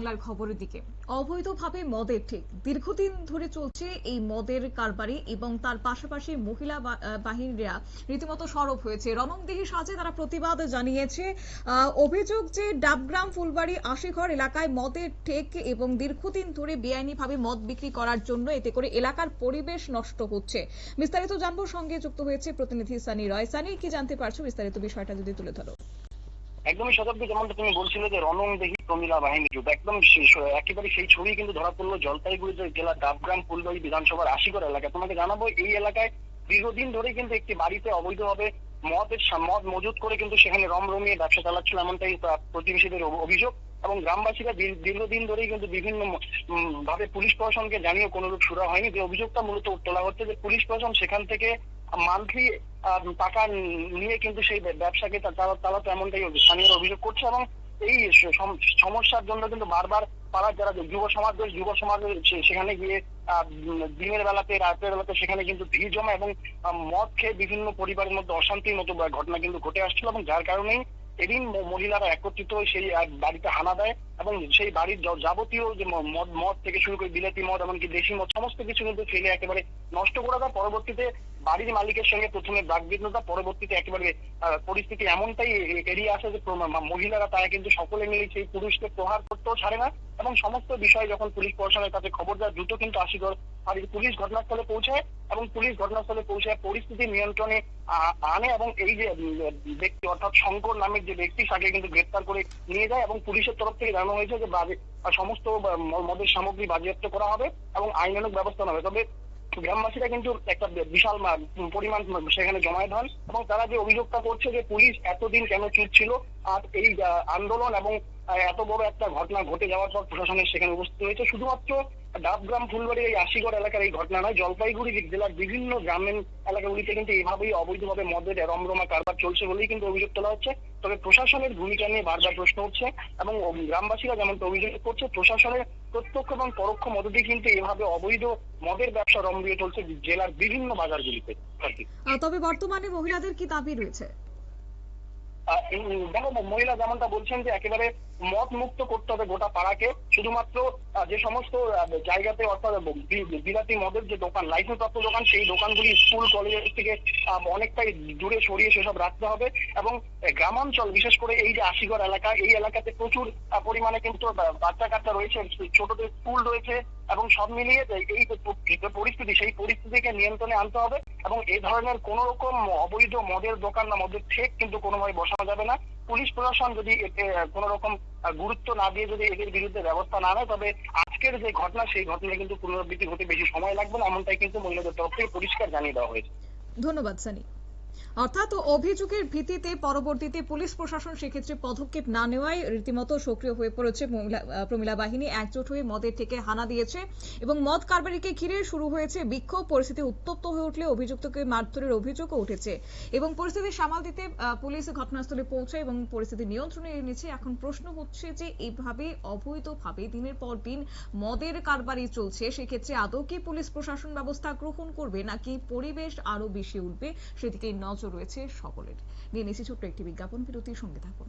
বাংলার খবরের দিকে অবৈধভাবে মদের ঠিক দীর্ঘদিন ধরে চলছে এই মদের কারবারি এবং তার পাশাপাশি মহিলা বাহিনীরা রীতিমতো সরব হয়েছে। রণংদেহী সাজে তারা প্রতিবাদ জানিয়েছে। অভিযোগ যে ডাবগ্রাম ফুলবাড়ি আশিঘর এলাকায় মদের ঠেক এবং দীর্ঘদিন ধরে বেআইনিভাবে মদ বিক্রি করার জন্য এতে করে এলাকার পরিবেশ নষ্ট হচ্ছে। বিস্তারিত জানবো, সঙ্গে যুক্ত হয়েছে প্রতিনিধি সানি রয়। সানি, কি জানতে পারছো বিস্তারিত বিষয়টা যদি তুলে ধরো। একদমই শতাব্দী, যেমনটা তুমি বলছিলে যে রণংদেহী প্রমিলা বাহিনী যুদ্ধ একদম একেবারে সেই ছবি কিন্তু ধরা পড়লো জলপাইগুড়ি জেলার ডাবগ্রাম ফুলবাড়ি বিধানসভার আশিঘর এলাকায়। তোমাকে জানাবো, এই এলাকায় দীর্ঘদিন ধরে কিন্তু একটি বাড়িতে অবৈধভাবে মদ মজুত করে কিন্তু সেখানে রমরমিয়ে ব্যবসা চালাচ্ছিল, এমনটাই প্রতিবেশীদের অভিযোগ। এবং গ্রামবাসীরা দীর্ঘদিন ধরেই কিন্তু বিভিন্ন ভাবে পুলিশ প্রশাসনকে জানিয়ে কোনোরূপ সুরা হয়নি। যে অভিযোগটা মূলত তোলা হচ্ছে যে পুলিশ প্রশাসন সেখান থেকে মান্থলি টাকা নিয়ে কিন্তু সেই ব্যবসাকে তারা তো এমনটাই স্থানীয় অভিযোগ করছে। এবং এই সমস্যার জন্য কিন্তু বারবার পাড়ার যারা যুব সমাজ সেখানে গিয়ে দিনের বেলাতে রাতের বেলাতে সেখানে কিন্তু ভিড় জমা এবং মদ খেয়ে বিভিন্ন পরিবারের মধ্যে অশান্তির মতো ঘটনা কিন্তু ঘটে আসছিল। এবং যার কারণেই এদিন মহিলারা একত্রিত হয়ে সেই বাড়িতে হানা দেয় এবং সেই বাড়ির যাবতীয় যে মদ থেকে শুরু করে বিলাতি মদ এমনকি দেশি মদ সমস্ত কিছু কিন্তু ফেলে একেবারে নষ্ট করে দেয়। পরবর্তীতে বাড়ির মালিকের সঙ্গে প্রথমে বাকবিতণ্ডা, পরবর্তীতে একেবারে পরিস্থিতি এমনটাই এড়িয়ে আসে যে মহিলারা তারা কিন্তু সকলে মিলে সেই পুরুষকে প্রহার করতেও ছাড়ে না। এবং সমস্ত বিষয় যখন পুলিশ প্রশাসনের কাছে খবর দেয়, দ্রুত কিন্তু আশিঘর পুলিশ ঘটনাস্থলে পৌঁছায় এবং পুলিশ ঘটনাস্থলে পৌঁছায় পরিস্থিতি নিয়ন্ত্রণে আনে। এবং এই যে ব্যক্তি অর্থাৎ শঙ্কর নামের যে ব্যক্তি, তাকে কিন্তু গ্রেপ্তার করে নিয়ে যায় এবং পুলিশের তরফ থেকে জানানো হয়েছে যে সমস্ত মদের সামগ্রী বাজেয়াপ্ত করা হবে এবং আইনানুগ ব্যবস্থা নেওয়া হবে। তবে গ্রামবাসীরা কিন্তু একটা বিশাল পরিমাণ সেখানে জমায়েত হন এবং তারা যে অভিযোগটা করছে যে পুলিশ এতদিন কেন চুপ ছিল, আর এই আন্দোলন এবং এত বড় একটা ঘটনা ঘটে যাওয়ার পর প্রশাসনের সেখানে উপস্থিত হয়েছে। শুধুমাত্র ডাবগ্রাম ফুলবাড়ির এই আশিঘর এলাকার এই ঘটনা নয়, জলপাইগুড়ি জেলার বিভিন্ন গ্রামীণ এলাকাগুলিতে কিন্তু এভাবেই অবৈধভাবে মদের রমরমা কারবার চলছে বলেই কিন্তু অভিযোগ তোলা হচ্ছে। তবে প্রশাসনের ভূমিকা নিয়ে বারবার প্রশ্ন উঠছে এবং গ্রামবাসীরা যেমনটা অভিযোগ করছে, প্রশাসনের প্রত্যক্ষ এবং পরোক্ষ মদতে কিন্তু এভাবে অবৈধ মদের ব্যবসা রমরমিয়ে চলছে জেলার বিভিন্ন বাজারগুলিতে। তবে বর্তমানে মহিলাদের কি দাবি রয়েছে? দেখো, মহিলা যেমনটা বলছেন যে একেবারে মদ মুক্ত করতে হবে গোটা পাড়াকে। শুধুমাত্র যে সমস্ত জায়গাতে অর্থাৎ বিলাতি মদের যে দোকান, লাইসেন্স প্রাপ্ত দোকান, সেই দোকানগুলি স্কুল কলেজের থেকে অনেকটাই দূরে সরিয়ে সেসব রাখতে হবে। এবং গ্রামাঞ্চল, বিশেষ করে এই যে আশিঘর এলাকা, এই এলাকাতে প্রচুর পরিমাণে কিন্তু বাচ্চা কাচ্চা রয়েছে, ছোটদের স্কুল রয়েছে এবং সব মিলিয়ে এই পরিস্থিতি, সেই পরিস্থিতিকে নিয়ন্ত্রণে আনতে হবে। এবং এই ধরনের কোন রকম অবৈধ মদের দোকান বা মদের ঠেক কিন্তু কোনোভাবে বসানো যাবে না। পুলিশ প্রশাসন যদি এতে কোন রকম গুরুত্ব না দিয়ে যদি এদের বিরুদ্ধে ব্যবস্থা না নেয়, তবে আজকের যে ঘটনা, সেই ঘটনা কিন্তু পুনরাবৃত্তি হতে বেশি সময় লাগবে না, এমনটাই কিন্তু মহিলাদের তরফ থেকে পরিষ্কার জানিয়ে দেওয়া হয়েছে। ধন্যবাদ সানি। অর্থাৎ অভিযোগের ভিত্তিতে পরবর্তীতে পুলিশ প্রশাসন সেক্ষেত্রে পদক্ষেপ না নেওয়ায় রীতিমতো সক্রিয় হয়ে পড়েছে প্রমিলা বাহিনী। একজোট হয়ে মদের থেকে হানা দিয়েছে এবং মদ কারবারিকে ঘিরে শুরু হয়েছে বিক্ষোভ। পরিস্থিতি উত্তপ্ত হয়ে উঠলে অভিযুক্তকে মারধরের অভিযোগও উঠেছে এবং পরিস্থিতি সামাল দিতে পুলিশ ঘটনাস্থলে পৌঁছায় এবং পরিস্থিতি নিয়ন্ত্রণে এনেছে। এখন প্রশ্ন হচ্ছে যে এইভাবে অবৈধভাবে দিনের পর দিন মদের কারবারি চলছে, সেক্ষেত্রে আদৌ কি পুলিশ প্রশাসন ব্যবস্থা গ্রহণ করবে নাকি পরিবেশ আরো বেশি উঠবে, সেদিকে নজর রয়েছে সকলের। নিয়ে নিচ্ছি ছোট্ট একটি বিজ্ঞাপন বিরতির, সঙ্গে থাকুন।